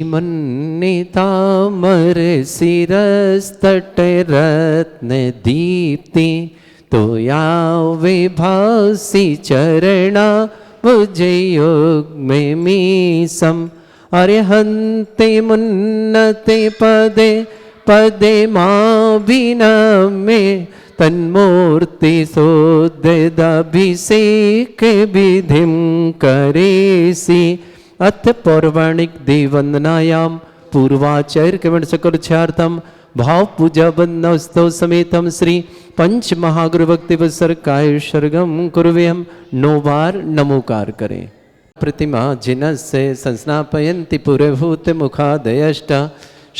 मन्नितामर शिरस्तट रत्न दीप्ति तोया विभासी चरणा भुजयोग में मीसम अर्हन्ते मुन्नते पदे पदे मां बिना में तन्मूर्ति सोद्यदाभिषेक विधिम करेसी। अथ पौराणिक देववंदनायाम पूर्वाचार्य केवल सकलक्षार्थम भाव पूजा बंदनोत्सव समेतम श्री पंच महागुरु भक्ति वत्सर काय सर्गम कुर्वेयम 9 बार नमोकार करें। प्रतिमा जिनस्य संस्नापयन्ति पुरभूत मुखादयष्ट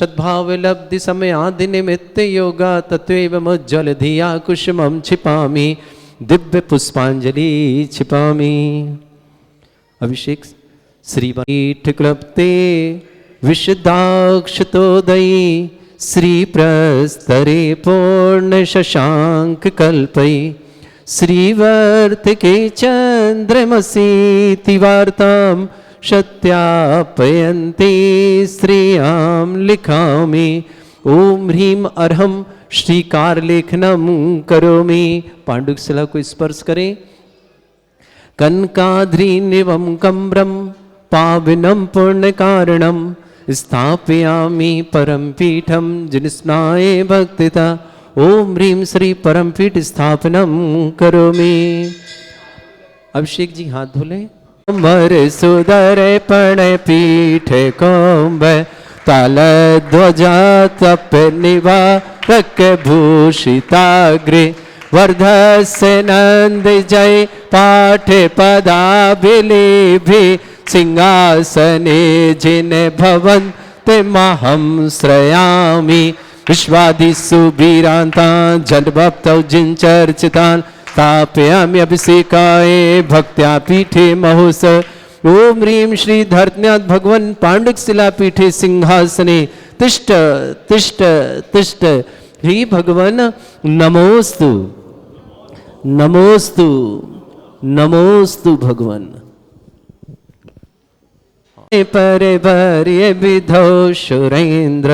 सद्भाव लब्धि समय आदि निमित्त योगा तत्वेव मुज्ज्वल धिया कुसुमं छिपामि दिव्य पुष्पांजलि छिपामि। अभिषेक श्रीपीठ क्लप्ते विशदाक्षतोदयी श्री प्रस्तरे पूर्ण शशांक कल्पै श्रीवर्तिके चंद्रमसीति वार्तां सत्यापयन्ति श्रियां लिखामि। ओम ह्रीं अर्हं श्रीकार लेखनम करोमि। पांडुशिला को स्पर्श करें। कनकाद्रीनिवं कम्रं पावनं पुण्यकारणं स्थापयामि परमपीठं जिनस्नाय भक्तिता। ओम ह्रीं श्री परमपीठ स्थापनम करोमि। अभिषेक जी हाथ धोले। मर सुदर पण पीठ कौम्ब ताल ध्वजा तप निवारक भूषिताग्रे वर्धस्य नंद जय पाठ पदाभिलेभि सिंहासने जिन भवन्ते महं श्रयामि। विश्वादिषु वीरान्तान् जलभक्तौ जिनचर्चितान् स्थापयामि अभिषेकाय भक्त्या पीठे महोत्सव। ओम ह्रीं श्री धर्त्यात् भगवन् पाण्डुशिला पीठे सिंहासने तिष्ठ तिष्ठ तिष्ठ। हे भगवन् नमोस्तु नमोस्तु नमोस्तु भगवन्। पर भर्य विधौ सुरेन्द्र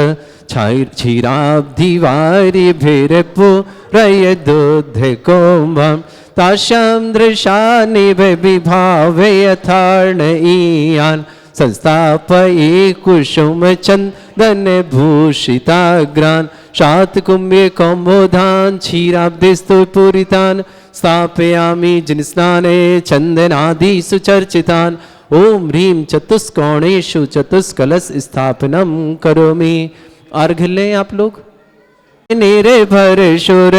क्षीराब्धिवारि भिरपुरय दुध कोम्भं तासां दृशानिव विभावे यथार्णयीयान् संस्थापये कुसुम चन्दन भूषिताग्रान् शातकुम्भे कौम्भोधान् क्षीराब्धिस्तु पूरितान् स्थापयामि जिनस्नाने चन्दनादिषु चर्चितान्। ओम ह्रीं चतुष्कोणेषु चतुष्कलश स्थापनम करोमि। अर्घ लें आप लोग। निर्भर सुर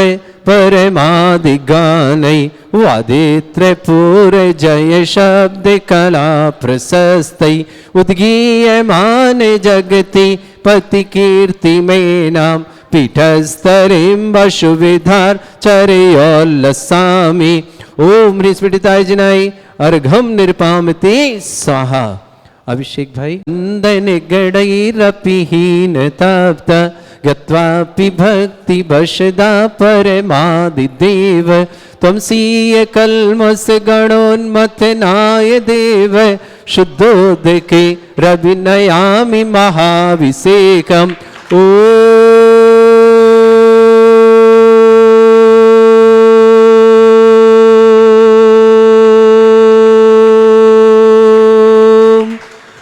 परमादिगानै वादित्र पूर जय शब्द कला प्रशस्तै उद्गीयमान जगति पति कीर्ति में नाम पीठस्तरीं वसुविधार चरयोल्लसामि। ओम ह्रीं स्फटिकाय जिनाय अर्घम निरपामते स्वाहा। अभिषेक भाई। नंदन गणैरपिहीन तप्त गत्वापि भक्ति वशदा परमादिदेव त्वमसीय कल्मष गणोन्मथनाय देव शुद्धोदके रविनयामि महाभिषेकम्। ओ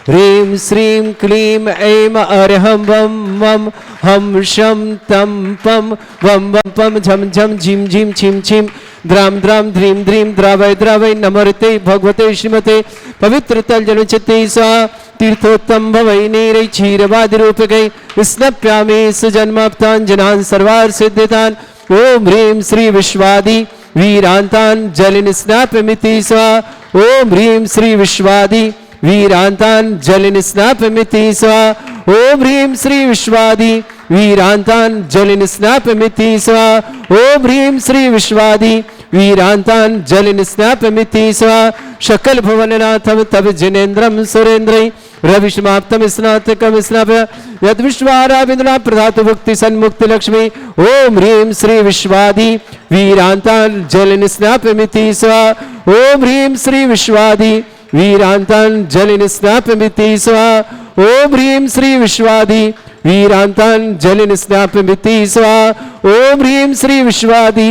ह्रीं श्रीं क्लीं ऐं अर्हं वं वं हं शं तं पं वं वं पं झं झं झिं झिं छिं छिं द्रां द्रां ध्रीं ध्रीं द्रावय द्रावय नमर्ते भगवते श्रीमते पवित्र तल जलचित्ते स्वाहा। तीर्थोत्तम भवै नीरै क्षीरवादिरूपकै स्नप्यामि सुजन्माप्तान् जनान् सर्वार्थ सिद्धितान्। ओम ह्रीं श्री विश्वादि वीरान्तान् जलिन स्नापमिति स्वाहा। ओम ह्रीं श्री विश्वादि वीरान्तान् जलिन स्नापमिति स्वाहा। ओम ह्रीं श्री विश्वादि वीरान्तान् जलिन स्नापमिति स्वाहा। ओम ह्रीं श्री विश्वादि वीरान्तान् जलिन स्नापमिति स्वाहा। सकल भुवननाथं तव जिनेन्द्रं सुरेन्द्रै रविष्माप्तम स्नातकम स्नापय यद विश्वाराविंद्रा प्रधातु भक्ति सन्मुक्ति लक्ष्मी। ओम ह्रीं श्री विश्वादि वीरान्तान् जलिन स्नापमिति स्वाहा। ओम ह्रीं श्री विश्वादि वीरान्तान् जलिन स्नापमिति स्वाहा। ओम ह्रीं श्री विश्वादि वीरांतांजलि स्नापयति स्वाहा। ओम ह्रीं श्री विश्वादि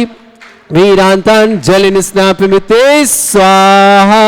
वीरांतांजलि स्नापयति स्वाहा।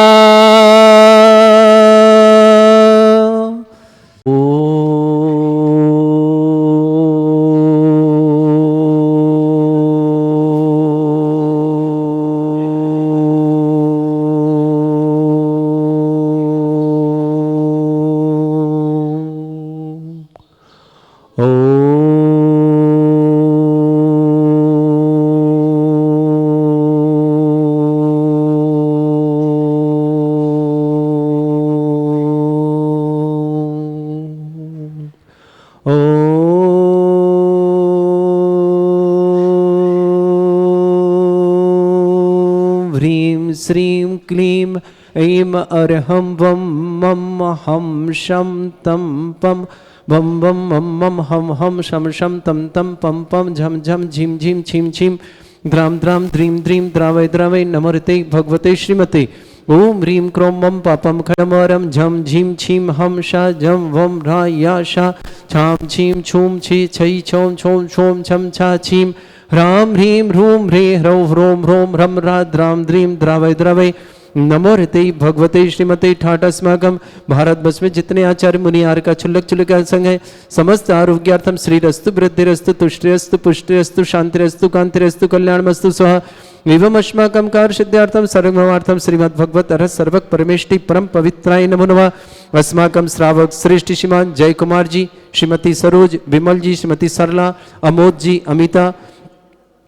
श्रीं क्लीं ऐं अरहं वं मं हम शं तं पं वं वं मं मं हम हम शं शं तं तं पं पं झं झं झिं झिं छिं छिं द्रां द्रां द्रीं द्रीं द्रावय द्रावय नमोते भगवते श्रीमते। ओम ह्रीं क्रों मं पापं खडमरं झं झीं छीं हम शा झं वं ह्रा या शा छां छीं छूं छी छै छौं छौं छौं छं छा छीं ह्रां ह्रीं ह्रूं ह्रे ह्रौं ह्रों ह्रों ह्रं ह्रा द्रां द्रीं द्रावय द्रावय नमो ऋते भगवते श्रीमते ठाट अस्माकं। भारत वर्ष में जितने आचार्य मुनियार का छुल्लक छुल्लक संग है, समस्त आरोग्यार्थम श्रीरस्तु वृद्धिरस्तु तुष्टिरस्तु पुष्टिरस्तु शांतिरस्तु कांतिरस्तु कल्याणमस्तु स्वाहा। एवं अस्माकं कार्य सिद्धार्थम सर्वमर्थम श्रीमद् भगवत अरहत सर्वक परमेष्टि परम पवित्राय नमो नमः। अस्माकं श्रावक श्रेष्ठ श्रीमान जय कुमार जी, श्रीमती सरोज, विमल जी, श्रीमती सरला, अमोद जी, अमिता,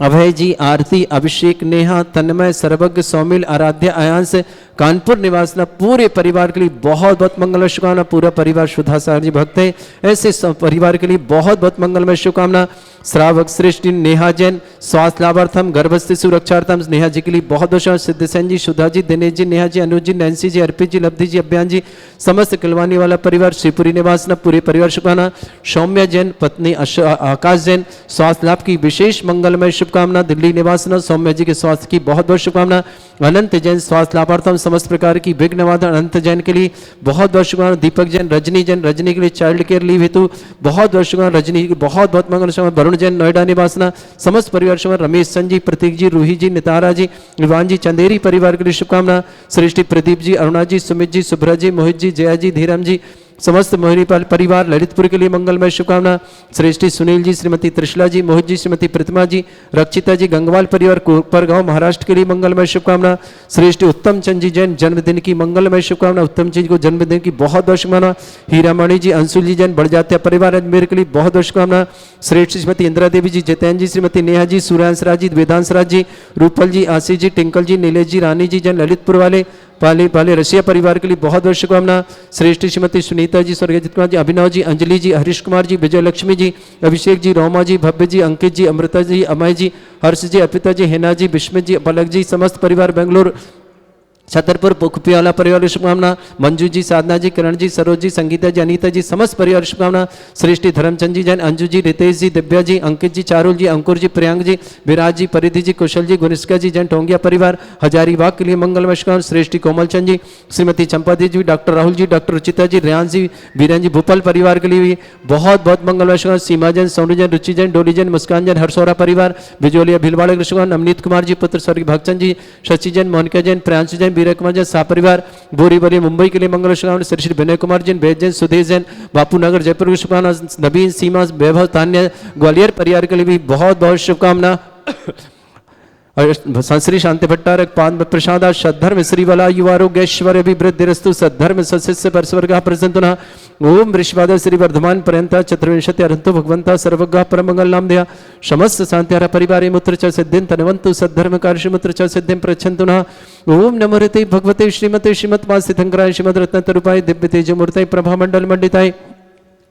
अभय जी, आरती, अभिषेक, नेहा, तन्मय, सर्वज्ञ, सौमिल, आराध्य, आयांश, कानपुर निवासना पूरे परिवार के लिए बहुत बहुत मंगलमय शुभकामना। पूरा परिवार सुधा सागर जी भक्त है, ऐसे परिवार के लिए बहुत बहुत मंगलमय शुभकामना। श्रावक श्रेष्ठ नेहा जैन स्वास्थ्य लाभार्थम गर्भस्थी सुरक्षार्थम नेहा जी के लिए बहुत बहुत सिद्धसेन जी, सुधा जी, दिनेश जी, नेहा जी, अनुज जी, नैन्सी जी, अर्पित जी, लब्धि जी, अभियान जी, समस्त किलवानी वाला परिवार, शिवपुरी निवासना पूरे परिवार शुभकामना। सौम्या जैन पत्नी आकाश जैन स्वास्थ्य लाभ की विशेष मंगलमय शुभकामना। दिल्ली निवासना सौम्या जी के स्वास्थ्य की बहुत बहुत शुभकामना। अनंत जैन स्वास्थ्य लाभार्थम समस्त प्रकार की विघ्न निवारण अनंत जैन के लिए बहुत बहुत शुभकामना। दीपक जैन, रजनी जैन, रजनी के लिए चाइल्ड केयर लीव हेतु बहुत बहुत शुभकामना। रजनी की बहुत बहुत मंगल शुभकामना। वरुण जैन नोएडा निवासना समस्त परिवार शुभकामना। रमेश सन जी, प्रतीक जी, रूही जी, नितारा जी, इवान जी, चंदेरी परिवार के लिए शुभकामना। सृष्टि, प्रदीप जी, अरुणा जी, सुमित जी, सुभ्रा जी, मोहित जी, जया जी, धीरम जी, समस्त मोहिनीपाल परिवार ललितपुर के लिए मंगलमय शुभकामना। श्रेष्ठी सुनील जी, श्रीमती त्रिशला जी, मोहित जी, श्रीमती प्रतिमा जी, रक्षिता जी, गंगवाल परिवार कोपरगांव महाराष्ट्र के लिए मंगलमय शुभकामना। श्रेष्ठी उत्तम चंद जी जैन जन्मदिन की मंगलमय शुभकामना। उत्तम चंद को जन्मदिन की बहुत बहुत शुभकामना। हीरामणि जी, अंशुल जी जैन बड़जात्या परिवार अजमेर के लिए बहुत बहुत शुभकामना। श्रेष्ठ श्रीमती इंदिरा देवी जी, जितेन जी, श्रीमती नेहा जी, सूर्यांश राज जी, वेदांश राज जी, रूपल जी, आशीष जी, टिंकल जी, नीलेश जी, रानी जी जैन ललितपुर वाले पाले रसिया परिवार के लिए बहुत बहुत शुभकामना। श्रेष्ठ श्रीमती सुनीता जी, स्वर्गीय कुमार जी, अभिनव जी, अंजलि जी, हरीश कुमार जी, विजय लक्ष्मी जी, अभिषेक जी, रोमा जी, भव्य जी, अंकित जी, अमृता जी, अमय जी, हर्ष जी, अर्पिता जी, हेना जी, विस्मित जी, पलक जी, समस्त परिवार बेंगलोर छतरपुर पुखपियाला परिवार की शुभकामना। मंजू जी, साधना जी, किरण जी, सरोज जी, संगीता जी, अनीता जी, समस्त परिवार की शुभकामना। श्रेष्ठी धर्मचंद जी जैन, अंजू जी, रितेश जी, दिव्या जी, अंकित जी, चारुल जी, अंकुर जी, प्रियांक जी, विराज जी, परिधि जी, कुशल जी, गुनिष्का जी जैन टोंगिया परिवार हजारीबाग के लिए मंगलमय शुभकामना। श्रेष्ठी कोमलचंद जी, श्रीमती चंपा दी जी, डॉक्टर राहुल जी, डॉक्टर रुचिता जी, रेहान जी, वीरेन जी, भोपाल परिवार के लिए भी बहुत बहुत मंगलमय शुभकामना। सीमा जैन, सोनू जैन, रुचि जैन, डोली जैन, मुस्कान जैन, हरसोरा परिवार बिजोलिया भीलवाड़ा के शुभकामना। अमनीत कुमार जी पुत्र स्वर्गीय भक्तचंद जी, शशि जैन, मोनिका जैन, प्रियांशु जैन, वीर कुमार जैन परिवार बोरीवली मुंबई के लिए मंगल शुभकामना। श्री विनय कुमार जैन, वेद जैन, सुधीर जैन, बापू नगर जयपुर की शुभकामना। नवीन, सीमा, वैभव, तान्या ग्वालियर परिवार के लिए भी बहुत बहुत शुभकामना। संश्री शांति भट्टारक पाद प्रसाद सद्धर्म श्रीवला युवारोग्यश्वर्य अभिवृद्धिरस्तु सद्धर्म सस्य परस्वर्गः प्रसन्तुना। ओम वृषभाद श्री वर्धमान पर्यंत चतुर्विंशति अरहंतो भगवंता सर्वज्ञ परमंगल नाम दया समस्त शांतिहारा परिवारे मुत्र च सिद्धिं तनवन्तु सद्धर्म कार्य मुत्र च सिद्धिं प्रच्छन्तुना। ओम नमो ऋते भगवते श्रीमते श्रीमत्पासितंकराय श्रीमद रत्नतरूपाय दिव्य तेजमूर्तये प्रभामंडल मंडिताय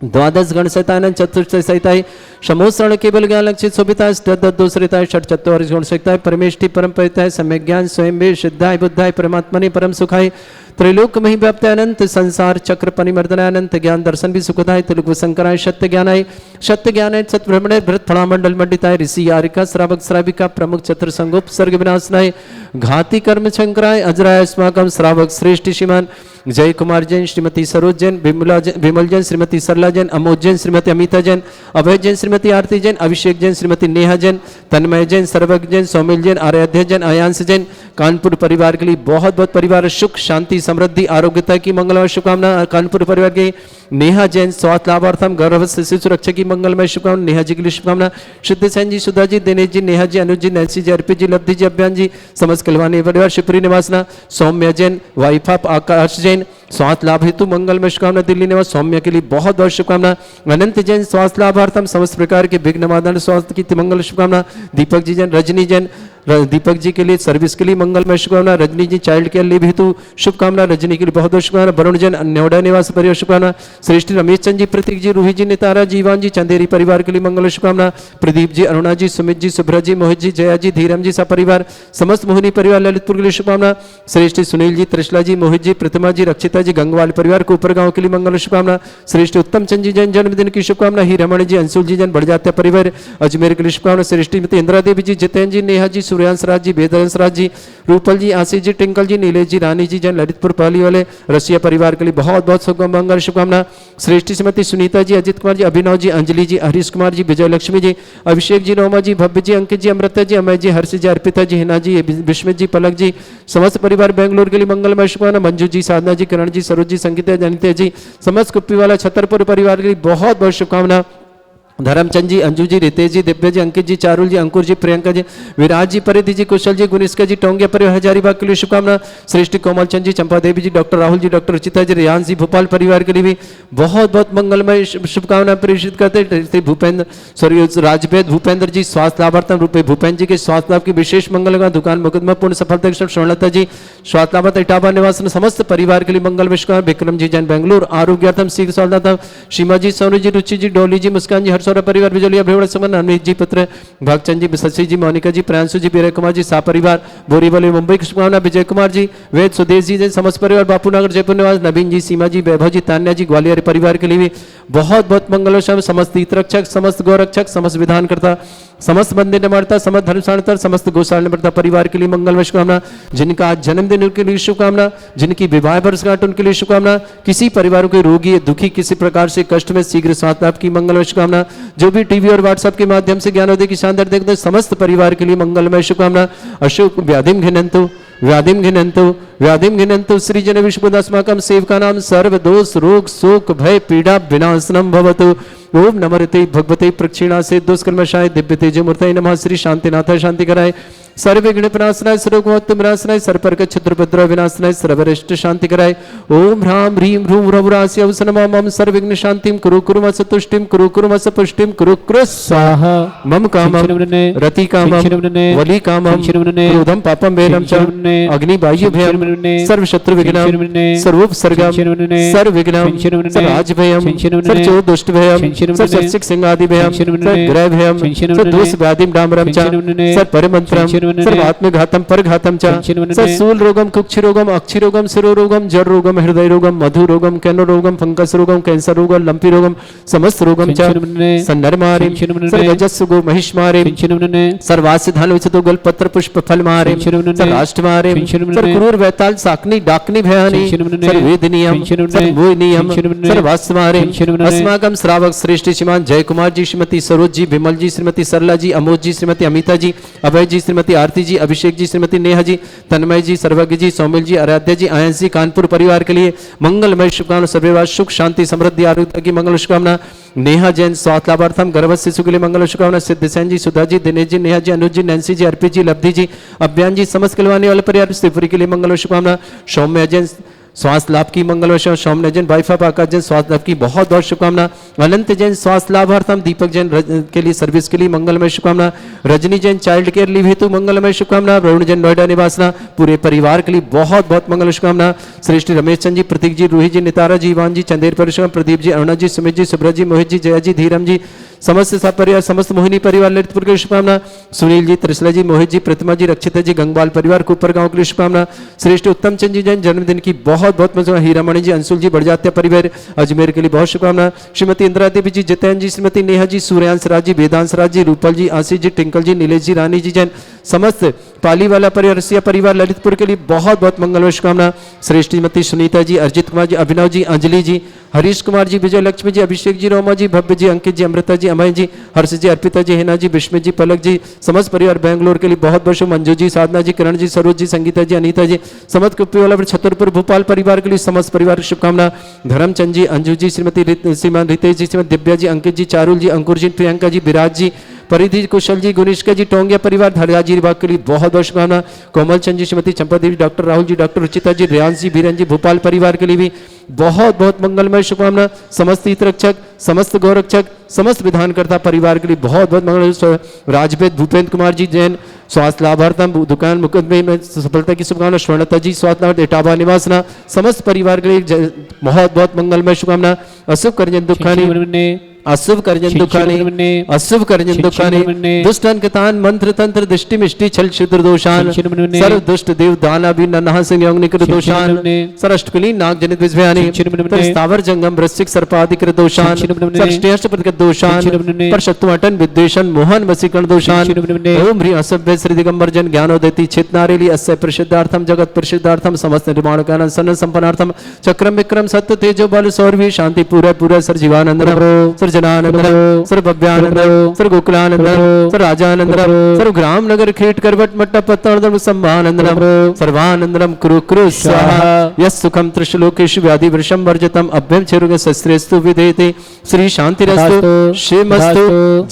द्वादश गण सहिताय चतुर्थ सहिताय समोसरण केवल ज्ञान लक्षित शोभिताय दूसरिताय षट चत्वारिश गुण सहिताय परमेष्टि परम परिताय सम्यक ज्ञान स्वयं सिद्धाय बुद्धाय परमात्मने परम सुखाय त्रैलोक मही व्याप्त अनंत संसार चक्र परिमर्दनाय अनंत ज्ञान दर्शन भी सुखदाय त्रिलोक शंकराय सत्य ज्ञानाय सत्य ब्रह्मणे भृत फणा मंडल मंडिताय ऋषि यारिका श्रावक श्राविका प्रमुख चतुर संगोप सर्ग विनाशनाय घाती कर्म शंकराय अजराय अस्माकम श्रावक श्रेष्ठ श्रीमान जय कुमार जैन, श्रीमती सरोज जैन, विमल जैन, श्रीमती सरला जैन, अमोद जैन, श्रीमती अमिता जैन, अभय जैन, श्रीमती आरती जैन, अभिषेक जैन, श्रीमती नेहा जैन, तन्मय जैन, सर्वज्ञ जैन, सौमिल जैन, आराध्य जैन, आयांश जैन, कानपुर परिवार के लिए बहुत बहुत परिवार सुख शांति समृद्धि आरोग्यता की मंगलमय शुभकामना। कानपुर परिवार के नेहा जैन स्वास्थ्य लाभार्थम गौरव शिशु सुरक्षा की मंगलमय शुभकामना। नेहा जी के लिए शुभकामना। सिद्ध सैन जी, सुधा जी, दिनेश जी, नेहा जी, अनुज जी, नैन्सी जी, अर्पित जी, लब्धि जी, अभियान जी, समस्त कलवानी परिवार शिवपुरी निवासना, सौम्य जैन, वाइफ ऑफ आकाश जैन स्वास्थ्य लाभ हेतु मंगलमय शुभकामना। दिल्ली निवास सौम्य के लिए बहुत बहुत शुभकामना। अनंत जैन स्वास्थ्य लाभार्थम समस्त प्रकार के विघ्न निवारण स्वास्थ्य की मंगल शुभकामना। दीपक जी जैन, रजनी जैन, दीपक जी के लिए सर्विस के लिए मंगलमय शुभकामना। रजनी जी चाइल्ड केयर लीव हेतु शुभकामना। रजनी के लिए बहुत बहुत शुभकामना। वरुण जैन नोएडा निवास परिवार शुभकामना। श्रेष्ठ रमेश चंद जी, प्रतीक जी, रूही जी, नितारा जी, जीवान जी, चंदेरी परिवार के लिए मंगल शुभकामना। प्रदीप जी, अरुणा जी, सुमित जी, सुभ्रा जी, मोहित जी, जया जी, धीरम जी सपरिवार समस्त मोहिनी परिवार ललितपुर के लिए शुभकामना। श्रेष्ठ सुनील जी, त्रिशला जी, मोहित जी, प्रतिमा जी, रक्षिता जी, गंगवाल परिवार कोपर गांव के लिए मंगल शुभकामना। श्रेष्ठ उत्तम चंद जी जैन जन्मदिन की शुभकामना। ही रमण जी, अंशुल जी जैन बढ़जात्या परिवार अजमेर के लिए शुभकामना। श्रेष्ठी इंदिरा देवी जी, जितेंद्र जी, नेहा जी, सूर्यांश राज जी, वेदवंश राज जी, रूपल जी, आशीष जी, टिंकल जी, नीलेश जी, रानी जी जैन ललितपुर पहली वाले रसिया परिवार के लिए बहुत बहुत मंगल शुभकामना। श्रेष्ठ श्रीमती सुनीता जी, अजित कुमार जी, अभिनव जी, अंजलि जी, हरीश कुमार जी, विजय लक्ष्मी जी, अभिषेक जी, रोमा जी, भव्य जी, अंकित जी, अमृता जी, अमय जी, हर्षि जी, अर्पिता जी, हिना जी, विस्मित जी, पलक जी समस्त परिवार बेंगलोर के लिए मंगलमय शुभकामना। मंजू जी, साधना जी, किरण जी, सरोज जी, संगीता जनिता जी समस्त कुप्पी वाला छतरपुर परिवार के लिए बहुत बहुत शुभकामना। धर्मचंद जी, अंजू जी, रितेश जी, दिव्य जी, अंकित जी, चारुल जी, अंकुर जी, प्रियंका जी, विराज जी, परिधि जी, कुशल जी, गुनिष्का जी, टोंगिया परिवार हजारीबाग के लिए शुभकामना। श्रेष्ठ कोमल चंद जी, चंपा देवी जी, डॉक्टर राहुल जी, डॉक्टर रुचिता जी, रियांश जी, भोपाल परिवार के लिए भी बहुत बहुत मंगलमय शुभकामना प्रेषित करते। श्री भूपेंद्र राजवेद भूपेंद्र जी स्वास्थ्य लाभार्थम रूपे भूपेंद्र जी के स्वास्थ्य लाभ की विशेष मंगल का दुकान मुकदमा पूर्ण सफलता स्वर्णलता जी स्वास्थ्य लाभार्थ इटावा निवास समस्त परिवार के लिए मंगलमय शुभकामना। विक्रम जी जैन बेंगलुरु आरोग्यार्थम शीघ्र स्वास्थ्य। सीमा जी, सोनू जी, रुचि जी, डोली जी, मुस्कान जी, हर्षौरा परिवार बिजलिया भेवड़ समन, अमित जी पुत्र भागचंद जी, शशि जी, मोनिका जी, प्रियांशु जी, वीर कुमार जी सा परिवार बोरीवली मुंबई की शुभकामना। विजय कुमार जी, वेद सुदेश जी समस्त परिवार बापूनगर जयपुर निवास, नवीन जी, सीमा जी, वैभव जी, तान्या जी ग्वालियर परिवार के लिए भी बहुत बहुत मंगल। समस्त हितरक्षक, समस्त गौरक्षक, समस्त विधानकर्ता, समस्त मंदिर निर्माता, समस्त धर्मशाला, समस्त गौशाला निर्माता परिवार के लिए मंगलमय शुभकामना। जिनका आज जन्मदिन उनके लिए शुभकामना, जिनकी विवाह वर्षगांठ उनके लिए शुभकामना। किसी परिवारों के रोगी दुखी किसी प्रकार से कष्ट में शीघ्र स्वास्थ्य लाभ की मंगलमय शुभकामना। जो भी टीवी और व्हाट्सएप के माध्यम से ज्ञानोदय की शानदार देखते हैं समस्त परिवार के लिए मंगलमय शुभकामना। अशोक व्याधिम घिनंतु व्याधिम घिनंतु व्याधिम घिनंतु सृजन विश्वदास्माकं सेवका नाम सर्व दोष रोग शोक भय पीड़ा विनाशनम भवतु। ओम नमरते भगवते प्रक्षिणासे दुष्कर्मशाय दिव्य तेजमूर्तये नमः। श्री शांतिनाथाय शांति कराय, सर्व विघ्न विनाशनाय, सर्वोत्त विनाशनाय, सर्वपर्क क्षत्रभद्र विनाशनाय, सर्वरिष्ट शांति कराय। ओम ह्रां ह्रीं ह्रूं ह्रौरास्य अवसनमा मम सर्वविघ्न शांतिं कुरु कुरुमस तुष्टिं कुरु कुरुमस पुष्टिं कुरु कुरु स्वाहा। मम कामं रति कामं वली कामं क्रोधं पापं वेदं च अग्नि वायु भयं सर्व शत्रु विघ्नं सर्वोपसर्गं सर्व विघ्नं सर्व राज भयं सर्व चोर दुष्ट भयं सर्व शैक्षिक सिंहादि भयं सर्व ग्रह भयं सर्व दोष व्याधिं डामरं च सर्व परमंत्रं सर्व आत्मघातम परघातम च सर्व सूल रोगम कुक्षि रोगम अक्षि रोगम शिरो रोगम जर रोगम हृदय रोगम मधु रोगम कैनो रोगम फंगस रोगम कैंसर रोगम लंपी रोगम समस्त रोगम च सन्नरमारिं सर्व रजस्सु गो महिष्मारिं सर्वास्य धन विचतो गल पत्र पुष्प फल मारिं सर्व राष्ट्रमारिं सर्व क्रूर वैताल साकनी डाकनी भयानि सर्व वेदनीयम सर्व मोहिनीयम सर्व वास्मारिं अस्माकं श्रावक श्रेष्ठ श्रीमान जय कुमार जी, श्रीमती सरोज जी, विमल जी, श्रीमती सरला जी, अमोद जी, श्रीमती अमिता जी, अभय जी, श्रीमती आरती जी, अभिषेक जी, श्रीमती नेहा जी, तन्मय जी, सर्वज्ञ जी, सौमिल जी, आराध्य जी, आयंस जी, कानपुर परिवार के लिए मंगलमय शुभकामना। सर्वेवाद सुख शांति समृद्धि आरोग्य की मंगल शुभकामना। नेहा जैन स्वास्थ्य लाभार्थम गर्भवत शिशु के लिए मंगल शुभकामना। सिद्ध सैन जी, सुधा जी, दिनेश जी, नेहा जी, अनुज जी, नैन्सी जी, अर्पित जी, लब्धि जी, अभियान जी समस्त कलवाने वाले परिवार शिवपुरी के लिए मंगल शुभकामना। सौम्य जैन स्वास्थ्य लाभ की मंगल सौम्य जैन वाइफ ऑफ आकाश जैन स्वास्थ्य लाभ की बहुत बहुत शुभकामना। अनंत जैन स्वास्थ्य लाभार्थम दीपक जैन के लिए सर्विस के लिए मंगलमय शुभकामना। Rajni Jain child care leave हेतु मंगलमय शुभकामना। वरुण जैन नोएडा निवासना पूरे परिवार के लिए बहुत बहुत मंगल शुभकामना। श्रेष्ठ रमेश चंद जी, प्रतीक जी, रूही जी, नितारा जी, ईवान जी, चंदेर परिश्रम, प्रदीप जी, अरुणा जी, सुमित जी, सुब्रत जी, मोहित जी, जया जी, धीरम जी समस्त सा परिवार, समस्त मोहिनी परिवार ललितपुर के लिए शुभकामना। सुनील जी, त्रिशला जी, मोहित जी, प्रतिमा जी, रक्षिता जी, गंगवाल परिवार कुपर गांव के लिए शुभकामना। श्रेष्ठ उत्तम चंद जी जैन जन्मदिन की बहुत बहुत मजा। हीरामणि जी, अंशुल जी, बढ़जात्या परिवार अजमेर के लिए बहुत शुभकामना। श्रीमती इंदिरा देवी जी, जितेन जी, श्रीमती नेहा जी, सूर्यांश राज जी, वेदांश राज जी, रूपल जी, आशीष जी, टिंकल जी, नीलेश जी, रानी जी जैन, समस्त पालीवाला परिवार, रसिया परिवार ललितपुर के लिए बहुत बहुत मंगलमय शुभकामना। श्रेष्ठ श्रीमती सुनीता जी, अर्जित कुमार जी, अभिनव जी, अंजलि जी, हरीश कुमार जी, विजय लक्ष्मी जी, अभिषेक जी, रोमा जी, भव्य जी, अंकित जी, अमृता जी, अमय जी, हर्ष जी, अर्पिता जी, हेना जी, विस्मय जी, पलक जी, समस्त परिवार बेंगलोर के लिए बहुत बहुत शुभ। मंजू जी, साधना जी, किरण जी, सरोज जी, संगीता जी, अनीता जी, समस्त कुप्पीवाला छतरपुर भोपाल परिवार के लिए समस्त परिवार की शुभकामना। धर्मचंद जी, अंजू जी, श्रीमती श्रीमान रितेश जी, श्रीमती दिव्या जी, अंकित जी, चारुल जी, अंकुर जी, प्रियंका जी, विराज जी, परिधि कुशल जी, गुनिष्का जी, टोंगिया परिवार धरिया जी विभाग के लिए बहुत बहुत शुभकामना। कोमल चंद जी, श्रीमती चंपा देवी, डॉक्टर राहुल जी, डॉक्टर रुचिता जी, रियांश जी, बीरन जी, भोपाल परिवार के लिए भी बहुत बहुत मंगलमय शुभकामना। समस्त हितरक्षक, समस्त गौरक्षक, समस्त विधानकर्ता परिवार के लिए बहुत बहुत मंगल। राजवेद भूपेंद्र कुमार जी जैन, स्वास्थ्य लाभार्थम दुकान मुकदमे में सफलता की शुभकामना। स्वर्णता जी, स्वास्थ्य लाभ इटावा निवासना, समस्त परिवार के लिए बहुत बहुत मंगलमय शुभकामना। अशुभ करजन दुखानी, अशुभ करजन दुखानी, अशुभ करजन दुखानी, दुष्टन कितान मंत्र तंत्र दृष्टि मिष्टि छल क्षुद्र दोषान, सर्व दुष्ट देव दाना भी नन्हा सिंह योग निकृत दोषान, सरष्टकुली नाग जनित विज्ञानी, स्थावर जंगम वृश्चिक सर्पादि कृत दोषान, सरष्टेष्ट प्रतिगत दोषान, पर शत्रुअटन विद्वेषण मोहन वसीकरण दोषान। ओम ह्री असभ्य श्री दिगंबर जन ज्ञानोदयति चेतनारेली अस्य प्रसिद्धार्थम जगत प्रसिद्धार्थम समस्त निर्माण कारण सन संपन्नार्थम चक्रम विक्रम सत्य तेजो बल सौरवी शांति पूरा पूरा sir Jivanand Jananandan sir Bhavyanandan sir Gokulanandan sir Rajanandan sir ग्राम नगर खेट करवट मट्टा पत्तानंदन सम्मानंदनम सर्वानंदनम कुरु कुरु स्वाहा यस् सुखम त्रिशलोकेषु व्याधि वृषम वर्जतम अभ्यम चरुग शस्त्रेस्तु विधेते श्री शांतिरस्तु शिवमस्तु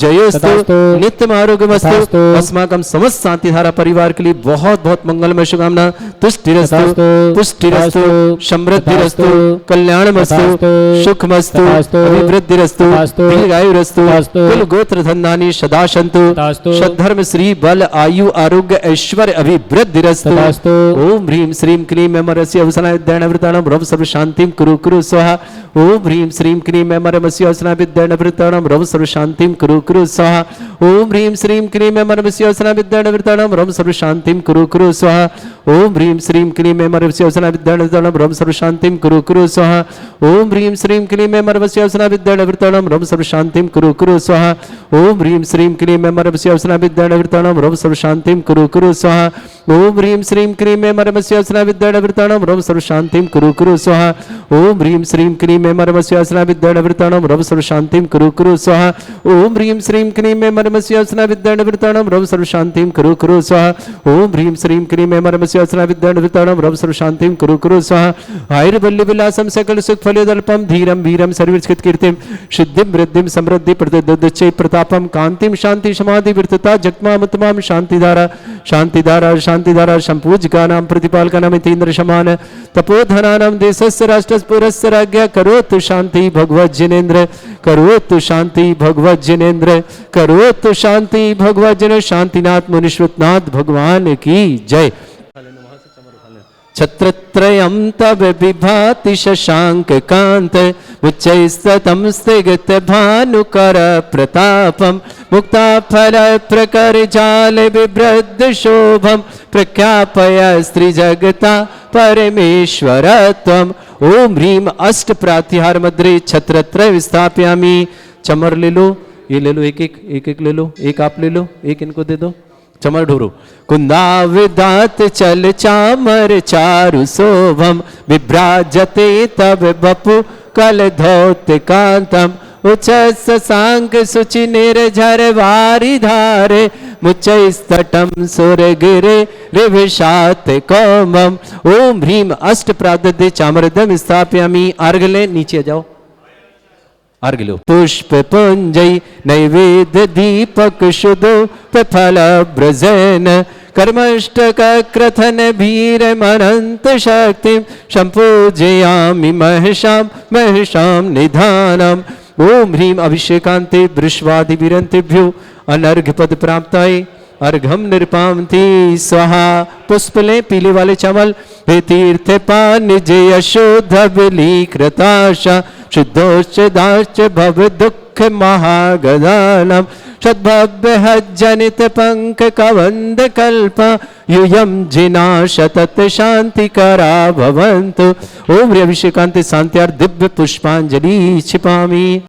जयोस्तु नित्यम आरोग्यमस्तु। अस्माकं समस्त शांतिधारा परिवार के लिए बहुत बहुत मंगलमय शुभकामना। तुष्टिरस्तु पुष्टिरस्तु समृद्धिरस्तु कल्याणमस्तु सुखमस्तु अभिवृद्धिरस्तु दीर्घायुरस्तु कुल गोत्र धन्धानि सदा सन्तु सद्धर्म श्री बल आयु आरोग्य ऐश्वर्य अभिवृद्धिरस्तु। ओम ह्रीं श्रीं क्लीं मेमरस्य अवसनाय विद्यानवृताणां रव सर्व शांतिं कुरु कुरु स्वाहा। ओम ह्रीं श्रीं क्लीं मेमरस्य अवसनाय विद्यानवृताणां रव सर्व शांतिं कुरु कुरु स्वाहा। ओम ह्रीं श्रीं क्लीं मेमरस्य अवसनाय विद्यानवृताणां रव सर्व शांतिं कुरु कुरु स्वाहा। ओम ह्रीं श्रीं क्लीं मेमरस्य अवसनाय विद्यानवृताणां रव सर्व शांतिं कुरु कुरु स्वाहा। ओम ह्रीं श्रीं क्लीं मेमरस्य अवसनाय विद्यानवृताणां रव सर्व शांतिं कुरु कुरु स्वाहा। ओम ह्रीं श्रीं क्लीं मेमरस्य अवसनाय विद्यानवृताणां रव सर्व शांतिं कुरु कुरु स्वाहा। ओम ह्रीं श्रीं क्लीं मेमरस्य अवसनाय विद्यानवृताणां रव सर्व शांतिं कुरु कुरु स्वाहा। ओम ह्रीं श्रीं क्लीं मेमरस्य अवसनाय विद्यानवृताणां रव सर्व शांतिं कुरु कुरु स्वाहा। ओम ह्रीं श्रीं क्लीं मेमरस्य अवसनाय विद्यानवृताणां रव सर्व शांतिं कुरु कुरु स्वाहा। ओम ह्रीं श्रीं क्लीं मेमरस्य अवसनाय विद्यानवृताणां रव सर्व शांतिं कुरु कुरु स्वाहा। आयुर्वल्ली विलासं सकल सुख फलोदल्पम धीरम वीरम सर्वस्कृत कीर्तिम सिद्धिं वृद्धिं समृद्धि प्रतिदच्चै प्रतापम कांतिम शांति समाधि विरतता जगमाम उत्तमाम शांतिधारा शांतिधारा शांतिधारा संपूज्यकानां प्रतिपालकानां इतीन्द्र समान तपोधनानां देशस्य राष्ट्रस्य पुरस्य राज्ञा करोतु शांति भगवत जिनेन्द्र करोतु शांति भगवत जिनेन्द्र करोतु शांति भगवत जिनेन्द्र। शांतिनाथ मुनीश्वरनाथ भगवान की जय। छत्रत्रयं तव विभाति शशांक कांत उच्चैस्ततं स्थिगत भानुकर प्रतापम मुक्ता फल प्रकर जाल विवृद्ध शोभम प्रख्यापय स्त्री जगता परमेश्वर त्वम। ओम ह्रीं अष्ट प्रातिहार मद्रे छत्रत्रय विस्थापयामि। चमर ले लो, ये ले लो, एक एक ले लो, एक आप ले लो, एक इनको दे दो। चमर ढोरो कुंदा विदात चल चामर चारु शोभम विभ्राजते तब बपु कल धौत कांतम उच्च सांक सुचि निर्झर वारी धारे मुच्च स्तटम सुर गिरे रिविषात कौमम। ओम ह्रीं अष्ट प्रादद्य चामरदम स्थापयामि। अर्घ ले, नीचे जाओ, अर्घ लो। पुष्प पुंजय नैवेद्य दीपक शुदो फल ब्रजन कर्मष्टक क्रथन भीर मनंत शक्ति संपूजयामि महशाम महशाम निधानम। ओम ह्रीं अभिषेकांते वृषवादि विरंतेभ्यो अनर्घ पद प्राप्ताय अर्घम निरपामति स्वाहा। पुष्पले पीले वाले चावल हे तीर्थ पान जय यशोध बलि कृताशा शुद्धोश्च दाश्च भव दुःख महागदानम सद्भव्यजनित पंक कवंद कल्प यूयम जिना शतत शांतिकरा भवन्तु। ओम अभिषेकांत शांत्यार दिव्य पुष्पांजलि क्षिपामि।